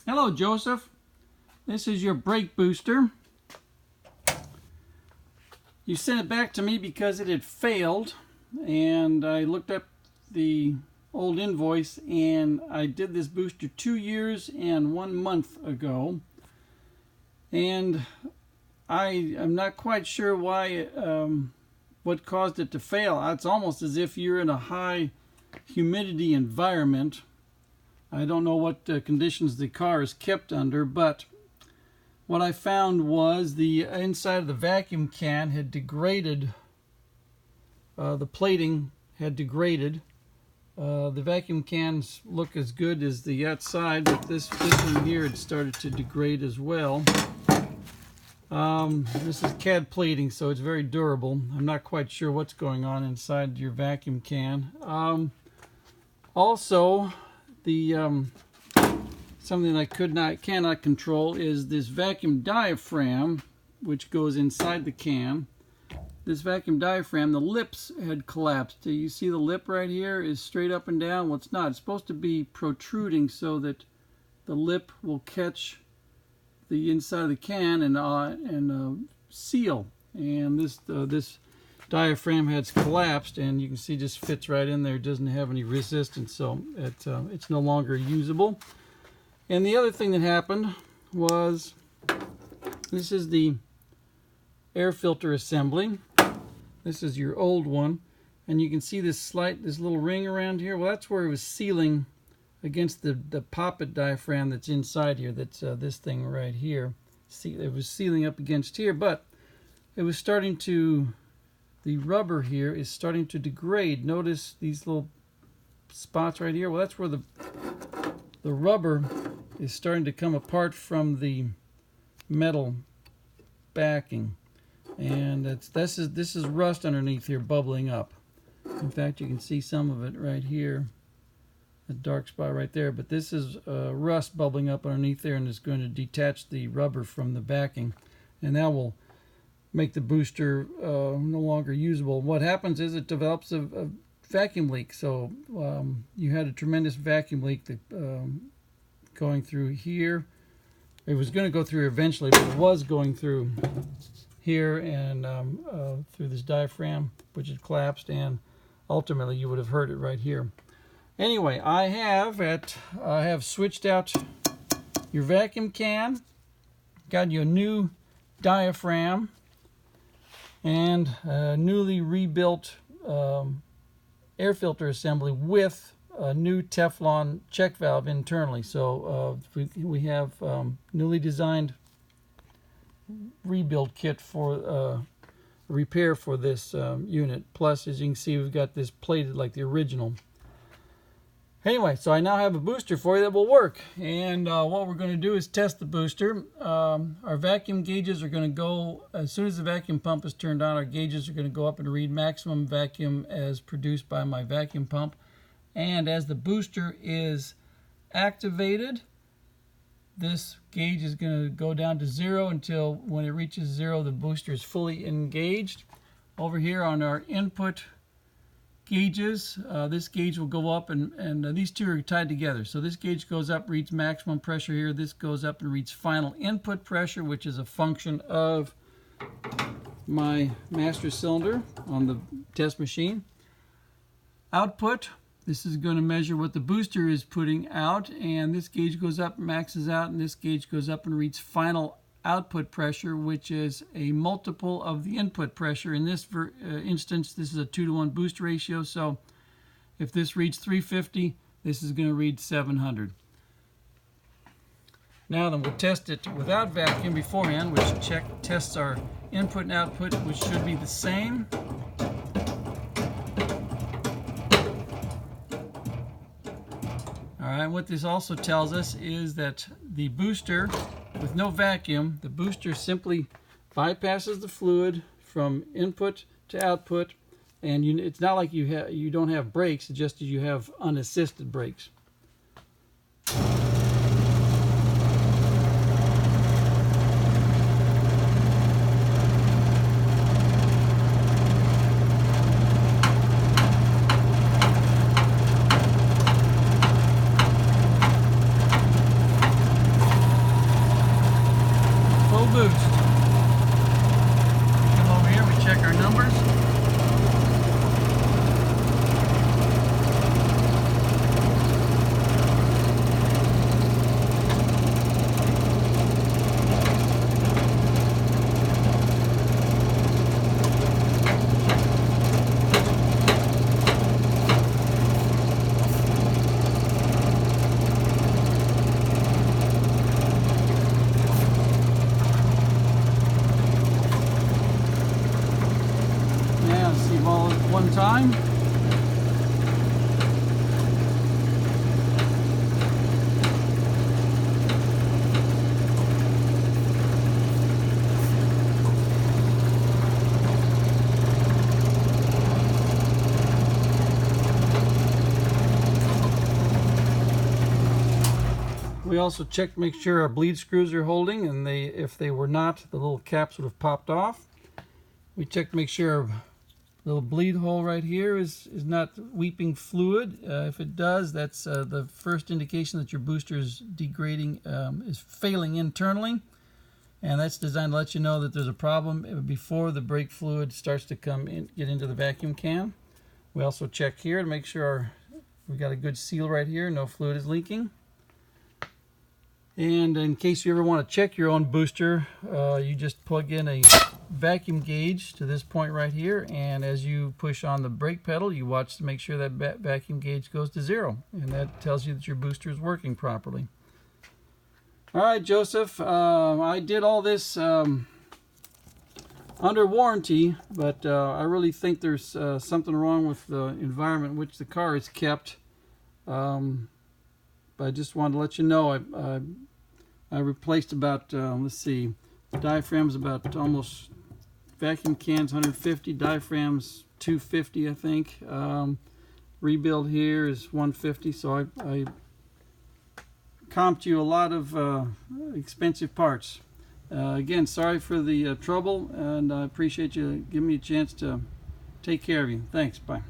Hello, Joseph. This is your brake booster. You sent it back to me because it had failed, and I looked up the old invoice, and I did this booster 2 years and 1 month ago, and I am not quite sure why, what caused it to fail. It's almost as if you're in a high humidity environment. I don't know what conditions the car is kept under, but what I found was the inside of the vacuum can had degraded. The plating had degraded. The vacuum cans look as good as the outside, but this one here had started to degrade as well. This is CAD plating, so it's very durable. I'm not quite sure what's going on inside your vacuum can. Also, the something that I cannot control is this vacuum diaphragm, which goes inside the can. This vacuum diaphragm, the lips had collapsed. You see the lip right here is straight up and down. Well, it's not. It's supposed to be protruding so that the lip will catch the inside of the can and seal. And this diaphragm has collapsed, and you can see it just fits right in there. It doesn't have any resistance, so it's no longer usable. And the other thing that happened was, this is the air filter assembly. This is your old one, and you can see this little ring around here. Well, that's where it was sealing against the poppet diaphragm that's inside here. That's this thing right here. See, it was sealing up against here, but it was starting to, the rubber here is starting to degrade. Notice these little spots right here. Well, that's where the rubber is starting to come apart from the metal backing, and this is rust underneath here bubbling up. In fact, you can see some of it right here, the dark spot right there, but this is rust bubbling up underneath there, and it's going to detach the rubber from the backing, and that will make the booster no longer usable. What happens is it develops a vacuum leak. So you had a tremendous vacuum leak that going through here. It was going to go through eventually, but it was going through here and through this diaphragm, which had collapsed, and ultimately you would have heard it right here. Anyway, I have switched out your vacuum can, got you a new diaphragm, and a newly rebuilt air filter assembly with a new Teflon check valve internally. So we have newly designed rebuild kit for repair for this unit. Plus, as you can see, we've got this plated like the original. Anyway, so I now have a booster for you that will work. And what we're going to do is test the booster. Our vacuum gauges are going to go, as soon as the vacuum pump is turned on, our gauges are going to go up and read maximum vacuum as produced by my vacuum pump. And as the booster is activated, this gauge is going to go down to 0 until when it reaches 0, the booster is fully engaged. Over here on our input gauges, this gauge will go up, and these two are tied together. So this gauge goes up, reads maximum pressure here. This goes up and reads final input pressure, which is a function of my master cylinder on the test machine. Output, this is going to measure what the booster is putting out, and this gauge goes up, maxes out, and this gauge goes up and reads final output pressure, which is a multiple of the input pressure. In this instance, this is a 2-to-1 boost ratio, so if this reads 350, this is going to read 700. Now then, we'll test it without vacuum beforehand, which tests our input and output, which should be the same. All right, what this also tells us is that the booster, with no vacuum, the booster simply bypasses the fluid from input to output, and it's not like you don't have brakes, it's just that you have unassisted brakes. boost. Come over here, we check our numbers. See all at one time. We also checked to make sure our bleed screws are holding, and if they were not, the little caps would have popped off. We checked to make sure our little bleed hole right here is not weeping fluid. If it does, that's the first indication that your booster is degrading, is failing internally, and that's designed to let you know that there's a problem before the brake fluid starts to get into the vacuum can. We also check here to make sure we got a good seal right here, no fluid is leaking. And in case you ever want to check your own booster, you just plug in a vacuum gauge to this point right here, and as you push on the brake pedal, you watch to make sure that vacuum gauge goes to 0, and that tells you that your booster is working properly. All right, Joseph, I did all this under warranty, but I really think there's something wrong with the environment in which the car is kept. But I just wanted to let you know I replaced about, let's see, the diaphragm's about almost, vacuum cans 150, diaphragms 250 I think. Rebuild here is 150, so I comped you a lot of expensive parts. Again, sorry for the trouble, and I appreciate you giving me a chance to take care of you. Thanks, bye.